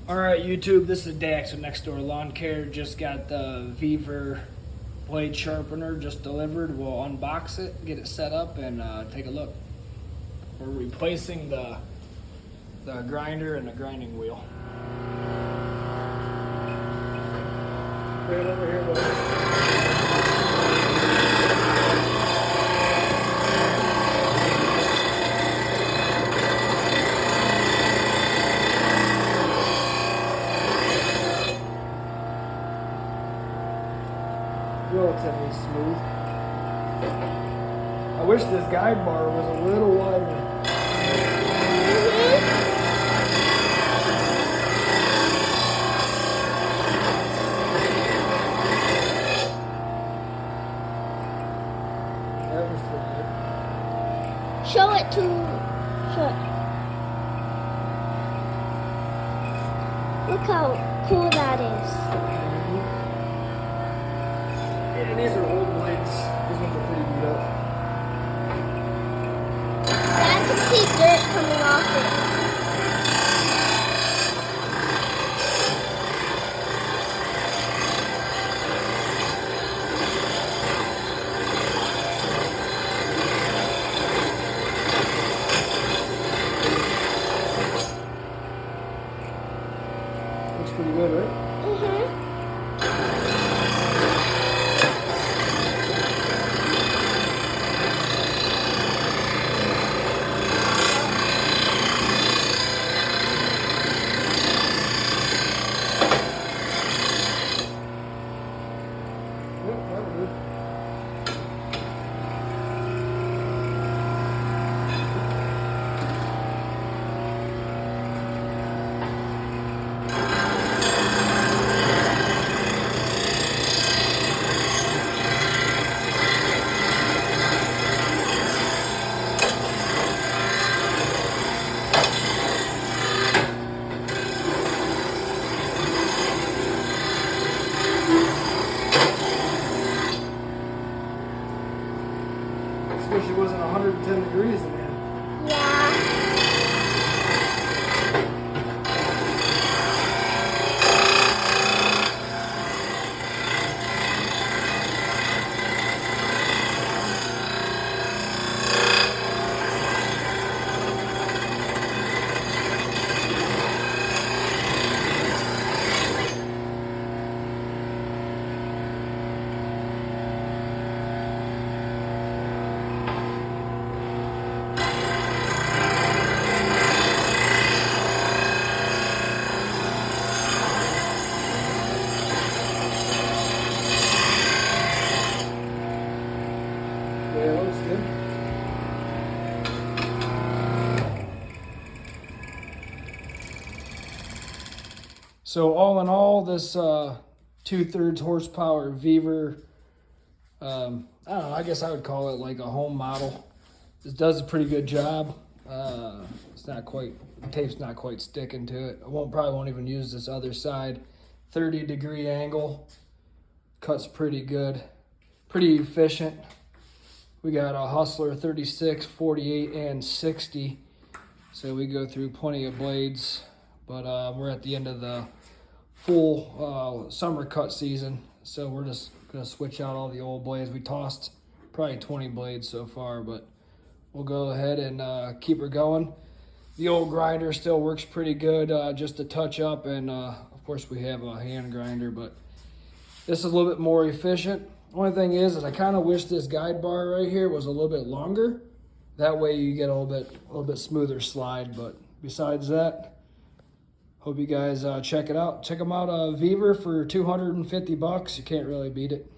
All right, YouTube, this is Dax with Next Door Lawn Care. Just got the VEVOR blade sharpener just delivered. We'll unbox it, get it set up, and take a look. We're replacing the grinder and the grinding wheel. Right over here, relatively smooth. I wish this guide bar was a little wider. That was pretty good. Show it to Look how cool that is. Yeah, these are old blades. These ones are pretty beat up. I can see dirt coming off it. Looks pretty good, right? Wish it wasn't 110 degrees in here. Yeah. Yeah, it looks good. So all in all, this 2/3 horsepower VEVOR, I don't know, I guess I would call it like a home model. This does a pretty good job. It's not quite, the tape's not quite sticking to it. Probably won't even use this other side. 30-degree angle, cuts pretty good, pretty efficient. We got a Hustler 36, 48, and 60. So we go through plenty of blades, but we're at the end of the full summer cut season. So we're just gonna switch out all the old blades. We tossed probably 20 blades so far, but we'll go ahead and keep her going. The old grinder still works pretty good, just a touch up, and of course we have a hand grinder, but this is a little bit more efficient. Only thing is I kind of wish this guide bar right here was a little bit longer. That way you get a little bit smoother slide. But besides that, hope you guys check it out. Check them out, VEVOR for $250. You can't really beat it.